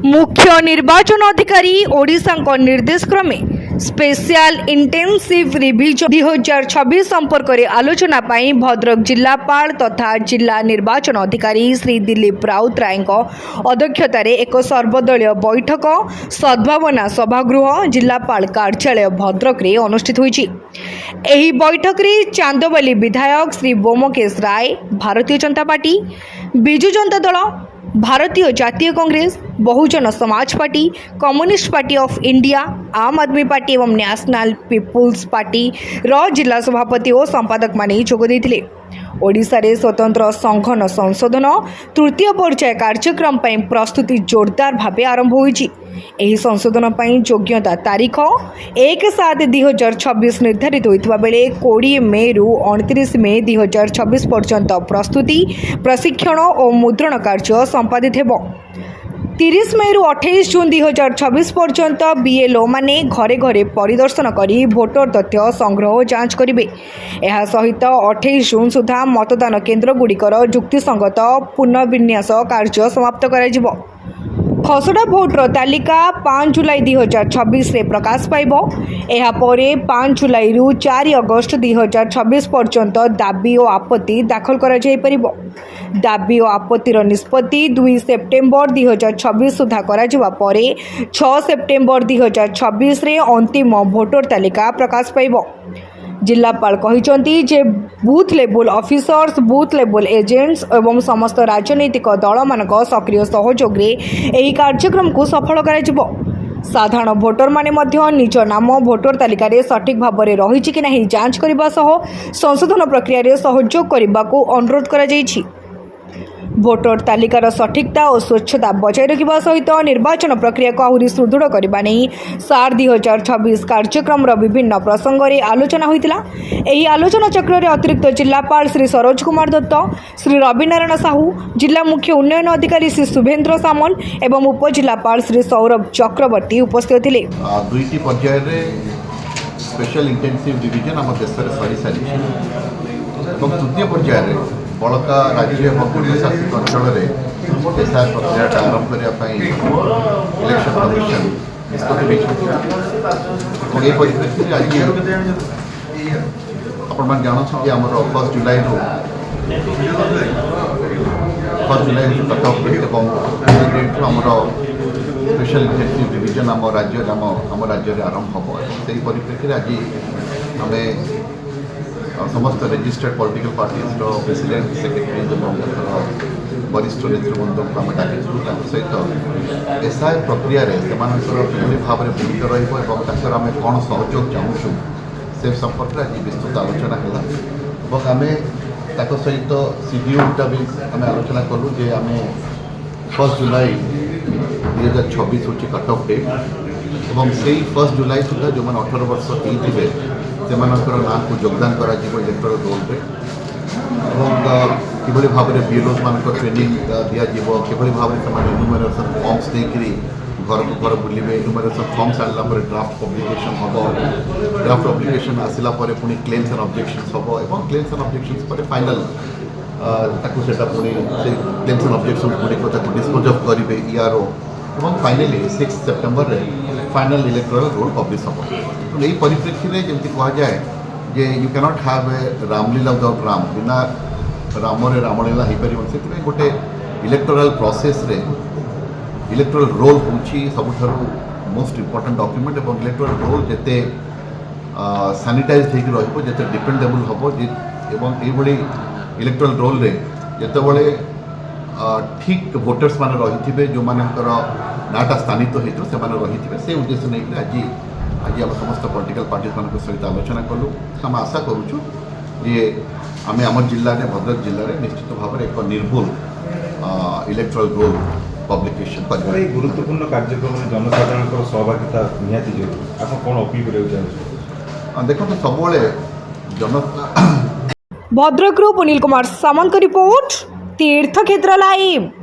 मुख्य निर्वाचन अधिकारी ओडिशा निर्देश क्रमे स्पेशल इंटेंसिव रिविजन 2026 संपर्क में आलोचना पाई भद्रक जिलापाल तथा जिला निर्वाचन अधिकारी श्री दिलीप राउतराय अध्यक्षतार एक सर्वदलीय बैठक सद्भावना सभागृह जिलापाल कार्यालय भद्रक रे अनुष्ठित होईछि। एही बैठक रे चांदोबाली विधायक श्री बोमकेश राय, भारतीय जनता पार्टी, बिजु जनता दल, भारतीय जातीय Congress, Bahujan Samaj party, communist party of India, आम आदमी पार्टी एवं नेशनल पीपुल्स पार्टी रो जिला सभापति और संपादक माने जोग देथिले। ओडिशा रे स्वतंत्र संघन संशोधन तृतीय पर्याय कार्यक्रम पर प्रस्तुति जोरदार भाव आरंभ होईछि। एही संशोधन पर योग्यता तारीख 1/7/2026 निर्धारित होइतबा बेले 20 मे रु 29 मे 2026 पर्यंत प्रस्तुति, प्रशिक्षण और मुद्रण कार्य संपादित हेबो। 30 मे रु 28 जून 2026 पर्यंत बीएलओ माने घरे घरे परिदर्शन करी भोटर तथ्य संग्रह और जांच करिवे। एहा सहित 28 जून सुधा मतदान केन्द्र गुड़िकर जुक्तिसंगत पुनर्विन्यास कार्य समाप्त कराजिबो। खसड़ा भोटर तालिका 5 जुलाई 2026 रे प्रकाश पाइब। एहा परे 5 जुलाई रु 4 अगस्त 2026 पर्यंत दाबी और आपत्ति दाखल करा जाय परिबो। दाबी और आपत्तिर निष्पत्ति 2 सेप्टेम्बर 2026 सुधा करा जिबा परे 6 सेप्टेम्बर 2026 रे अंतिम भोटर तालिका प्रकाश पाइब। जिलापाल कहिसंती जे booth level officers, booth level agents एवं समस्त राजनैतिक दल मानक सक्रिय सहयोग रे एही कार्यक्रम को सफल कराजिबो। साधारण भोटर माने मध्य निज नाम भोटर तालिका रे सठिक भाव में रही कि नहीं जांच करबा सह संशोधन प्रक्रिया रे सहयोग करबा को अनुरोध करा जायछि। भोटर तालिकार सठिकता और स्वच्छता बजाय रखा सहित निर्वाचन प्रक्रिया को आहरी सुदृढ़ करने नहीं सार 2026 कार्यक्रम विभिन्न प्रसंग में आलोचना होता। यही आलोचना चक्र में अतिरिक्त जिलापाल श्री सरोज कुमार दत्त, श्री रविनारायण साहू, जिला मुख्य उन्नयन अधिकारी श्री शुभेन्द्र सामल एवं उपजिलापाल श्री सौरभ चक्रवर्ती उपस्थित थे। दुईटी पर्याय स्पेशल इंटेंसिव डिविजन आम देश में सरी सारी तृतीय पर्याय बड़का राज्य और केन्द्रशासित अंचल में एसआर प्रक्रिया आरंभ करने इलेक्शन कमिशन निष्पत्ति परिप्रेक्षी आज आप जानते आम 1 जुलाई कट अफ डेट और आमर स्पेशल इंटेंसिव डिविजन आम राज्य आरंभ हम से परिप्रेक्षी आज आम समस्त registered political parties president secretary वरिष्ठ नेतृवृंद को आम डाक सहित एसआई प्रक्रिया किभली भाव में भूमिका रही आम कौन सहयोग चाहूँ से संपर्क में आज विस्तृत आलोचना है। आम सहित सीड्यूलटा भी आम आलोचना कलु जे आम 1 जुलाई 2026 हूँ कट अफ डेट और से 1 जुलाई सुधा जो मैंने 18 वर्ष होते से ना को योगदान करा इलेक्टोरल रोल किभली भाव में बीएलओ मान ट्रेनिंग दिज्व किभली भाव में इन्यूमरेशन फॉर्म्स देकरी घर को घर बुलवे इन्यूमरेशन फॉर्म्स आनला ड्राफ्ट पब्लिकेशन हम ड्राफ्ट पब्लिकेशन आसला पुणी क्लेम्स एंड ऑब्जेक्शंस हम और क्लेम्स एंड ऑब्जेक्शंस पर फाइनल पुणी से क्लेम्स एंड ऑब्जेक्शंस गुड़िक डिस्पोज ऑफ करेंगे ईआरओ और finally 6 September final electoral roll publish हम। तो यही परिप्रेक्षी में जमी कहुए जे you cannot have a Ramlila without Ram बिना राम रामलीला हो पार से गोटे इलेक्टोरल प्रोसेस रे इलेक्टोरल रोल हूँ सबुठ मोस्ट इम्पोर्टेंट डॉक्यूमेंट और इलेक्टोरल रोल जिते सैनिटाइज होते जिते डिपेंडेबल हम ये इलेक्टोरल रोल रे जितेबले ठीक भोटर्स मान रही जो मानकर नाटा स्थानित होते रही से उद्देश्य नहीं आज आम समस्त पॉलिटिकल पार्टीज मान सहित आलोचना कलु। आम आशा करुचु ये आम आम जिले में भद्रक जिले में निश्चित भाव में एक निर्भुल इलेक्टोरल रोल पब्लिकेशन कर गुरुत्वपूर्ण कार्यक्रम में जनसाधारण सहभागिता निहाती जरूरी आप कौन अपील कर देखो सब जन भद्रक पुनील कुमार सामंत रिपोर्ट तीर्थक्षेत्र लाइव।